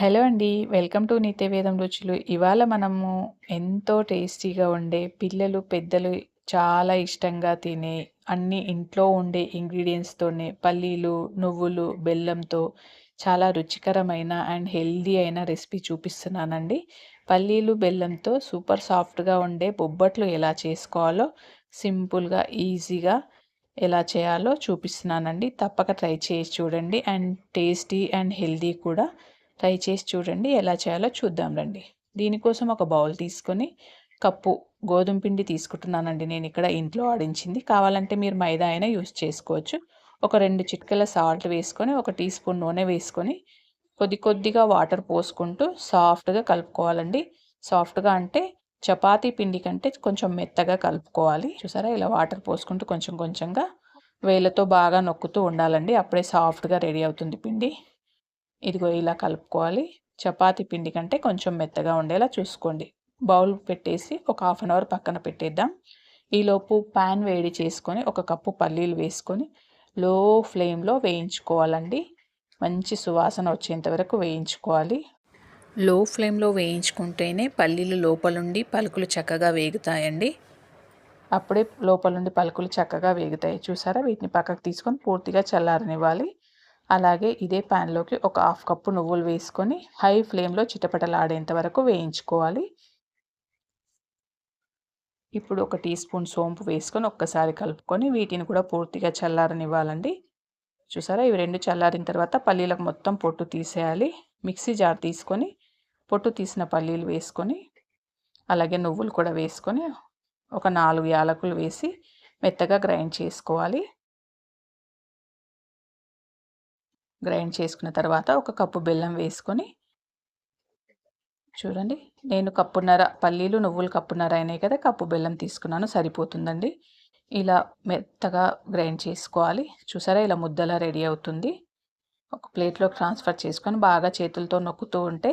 Hello అండి. Welcome to నిత్యవేదం రుచులు. ఇవాళ మనము ఎంతో టేస్టీగా ఉండే పిల్లలు, పెద్దలు చాలా ఇష్టంగా తినే అన్ని ఇంట్లో ఉండే ఇంగ్రీడియెంట్స్‌తోనే పల్లీలు, నువ్వులు, బెల్లంతో చాలా రుచికరమైన అండ్ హెల్తీ అయిన రెసిపీ చూపిస్తున్నానండి. పల్లీలు, బెల్లంతో సూపర్ సాఫ్ట్‌గా ఉండే బొబ్బట్లు ఎలా చేసుకోవాలో సింపుల్‌గా, ఈజీగా ఎలా చేయాలో చూపిస్తున్నానండి. తప్పక ట్రై చేసి చూడండి. అండ్ టేస్టీ అండ్ హెల్తీ కూడా. ట్రై చేసి చూడండి. ఎలా చేయాలో చూద్దాం రండి. దీనికోసం ఒక బౌల్ తీసుకొని కప్పు గోధుమ పిండి తీసుకుంటున్నానండి నేను ఇక్కడ ఇంట్లో ఆడించింది. కావాలంటే మీరు మైదా అయినా యూజ్ చేసుకోవచ్చు. ఒక 2 చిటికెల సాల్ట్ వేసుకొని, ఒక టీ స్పూన్ నూనె వేసుకొని, కొద్ది కొద్దిగా వాటర్ పోసుకుంటూ సాఫ్ట్‌గా కలుపుకోవాలండి. సాఫ్ట్‌గా అంటే చపాతీ పిండి కంటే కొంచెం మెత్తగా కలుపుకోవాలి. చూసారా ఇలా వాటర్ పోసుకుంటూ కొంచెం కొంచెంగా వేళ్ళతో బాగా నొక్కుతూ ఉండాలండి. అప్పుడే సాఫ్ట్‌గా రెడీ అవుతుంది పిండి. ఇదిగో ఇలా కలుపుకోవాలి. చపాతీ పిండి కంటే కొంచెం మెత్తగా ఉండేలా చూసుకోండి. బౌల్ పెట్టేసి ఒక హాఫ్ అన్ అవర్ పక్కన పెట్టేద్దాం. ఈలోపు పాన్ వేడి చేసుకొని ఒక కప్పు పల్లీలు వేసుకొని లో ఫ్లేమ్‌లో వేయించుకోవాలండి. మంచి సువాసన వచ్చేంత వరకు వేయించుకోవాలి. లో ఫ్లేమ్‌లో వేయించుకుంటేనే పల్లీలు లోపలుండి పలుకులు చక్కగా వేగుతాయండి. అప్పుడే లోపల నుండి పలుకులు చక్కగా వేగుతాయి. చూసారా వీటిని పక్కకు తీసుకొని పూర్తిగా చల్లారనివ్వాలి. అలాగే ఇదే ప్యాన్లోకి ఒక హాఫ్ కప్పు నువ్వులు వేసుకొని హై ఫ్లేమ్లో చిటపటలాడేంత వరకు వేయించుకోవాలి. ఇప్పుడు ఒక టీ స్పూన్ సోంపు వేసుకొని ఒక్కసారి కలుపుకొని వీటిని కూడా పూర్తిగా చల్లారనివ్వాలండి. చూసారా ఇవి రెండు చల్లారిన తర్వాత పల్లీలకు మొత్తం పొట్టు తీసేయాలి. మిక్సీ జార్ తీసుకొని పొట్టు తీసిన పల్లీలు వేసుకొని అలాగే నువ్వులు కూడా వేసుకొని ఒక 4 యాలకులు వేసి మెత్తగా గ్రైండ్ చేసుకోవాలి. గ్రైండ్ చేసుకున్న తర్వాత ఒక కప్పు బెల్లం వేసుకొని చూడండి నేను కప్పున్నర పల్లీలు, నువ్వులు కప్పున్నర అయినాయి కదా! కప్పు బెల్లం తీసుకున్నాను సరిపోతుందండి. ఇలా మెత్తగా గ్రైండ్ చేసుకోవాలి. చూసారా ఇలా ముద్దలా రెడీ అవుతుంది. ఒక ప్లేట్‌లోకి ట్రాన్స్‌ఫర్ చేసుకొని బాగా చేతులతో నొక్కుతూ ఉంటే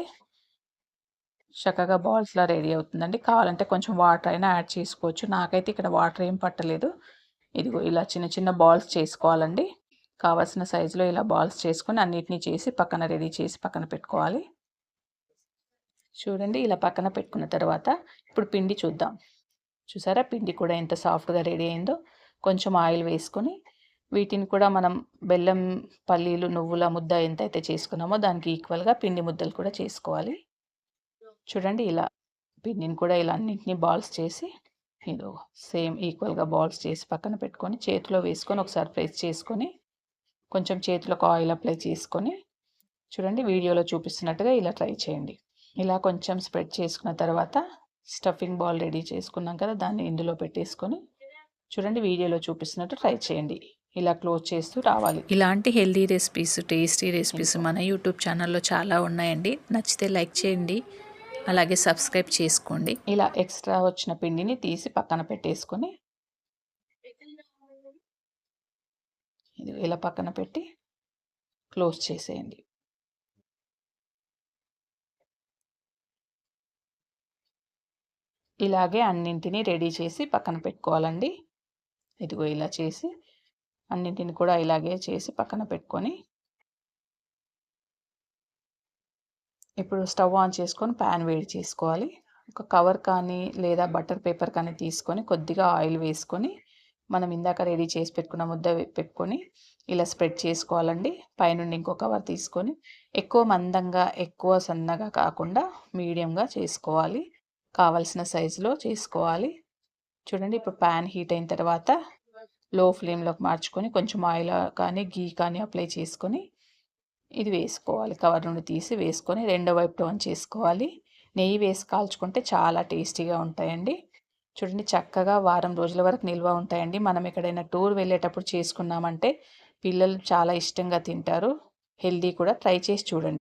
చక్కగా బాల్స్‌లా రెడీ అవుతుందండి. కావాలంటే కొంచెం వాటర్ అయినా యాడ్ చేసుకోవచ్చు. నాకైతే ఇక్కడ వాటర్ ఏం పట్టలేదు. ఇదిగో ఇలా చిన్న చిన్న బాల్స్ చేసుకోవాలండి. కావాల్సిన సైజులో ఇలా బాల్స్ చేసుకొని అన్నిటిని చేసి పక్కన రెడీ చేసి పక్కన పెట్టుకోవాలి. చూడండి ఇలా పక్కన పెట్టుకున్న తర్వాత ఇప్పుడు పిండి చూద్దాం. చూసారా పిండి కూడా ఎంత సాఫ్ట్‌గా రెడీ అయిందో. కొంచెం ఆయిల్ వేసుకొని వీటిని కూడా మనం బెల్లం, పల్లీలు, నువ్వుల ముద్ద ఎంతైతే చేసుకున్నామో దానికి ఈక్వల్‌గా పిండి ముద్దలు కూడా చేసుకోవాలి. చూడండి ఇలా పిండిని కూడా ఇలా అన్నింటినీ బాల్స్ చేసి ఇదో సేమ్ ఈక్వల్‌గా బాల్స్ చేసి పక్కన పెట్టుకొని చేతిలో వేసుకొని ఒకసారి ప్రెస్ చేసుకొని కొంచెం చేతులకు ఆయిల్ అప్లై చేసుకొని చూడండి వీడియోలో చూపిస్తున్నట్టుగా ఇలా ట్రై చేయండి. ఇలా కొంచెం స్ప్రెడ్ చేసుకున్న తర్వాత స్టఫింగ్ బాల్ రెడీ చేసుకున్నాం కదా! దాన్ని ఇందులో పెట్టేసుకొని చూడండి వీడియోలో చూపిస్తున్నట్టు ట్రై చేయండి. ఇలా క్లోజ్ చేస్తూ రావాలి. ఇలాంటి హెల్తీ రెసిపీస్, టేస్టీ రెసిపీస్ మన యూట్యూబ్ ఛానల్‌లో చాలా ఉన్నాయండి. నచ్చితే లైక్ చేయండి. అలాగే సబ్స్క్రైబ్ చేసుకోండి. ఇలా ఎక్స్ట్రా వచ్చిన పిండిని తీసి పక్కన పెట్టేసుకొని ఇది ఇలా పక్కన పెట్టి క్లోజ్ చేసేయండి. ఇలాగే అన్నింటినీ రెడీ చేసి పక్కన పెట్టుకోవాలండి. ఇదిగో ఇలా చేసి అన్నింటిని కూడా ఇలాగే చేసి పక్కన పెట్టుకొని ఇప్పుడు స్టవ్ ఆన్ చేసుకొని ప్యాన్ వేడి చేసుకోవాలి. ఒక కవర్ కానీ లేదా బటర్ పేపర్ కానీ తీసుకొని కొద్దిగా ఆయిల్ వేసుకొని మనం ఇందాక రెడీ చేసి పెట్టుకున్న ముద్ద పెట్టుకొని ఇలా స్ప్రెడ్ చేసుకోవాలండి. పైనుండి ఇంకో కవర్ తీసుకొని ఎక్కువ మందంగా, ఎక్కువ సన్నగా కాకుండా మీడియంగా చేసుకోవాలి. కావలసిన సైజులో చేసుకోవాలి. చూడండి ఇప్పుడు ప్యాన్ హీట్ అయిన తర్వాత లో ఫ్లేమ్‌లోకి మార్చుకొని కొంచెం ఆయిల్ కానీ, ఘీ కానీ అప్లై చేసుకొని ఇది వేసుకోవాలి. కవర్ నుండి తీసి వేసుకొని రెండో వైపు టర్న్ చేసుకోవాలి. నెయ్యి వేసి కాల్చుకుంటే చాలా టేస్టీగా ఉంటాయండి. చూడండి చక్కగా వారం రోజుల వరకు నిల్వ ఉంటాయండి. మనం ఎక్కడైనా టూర్ వెళ్ళేటప్పుడు చేసుకున్నామంటే పిల్లలు చాలా ఇష్టంగా తింటారు. హెల్తీ కూడా ట్రై చేసి చూడండి.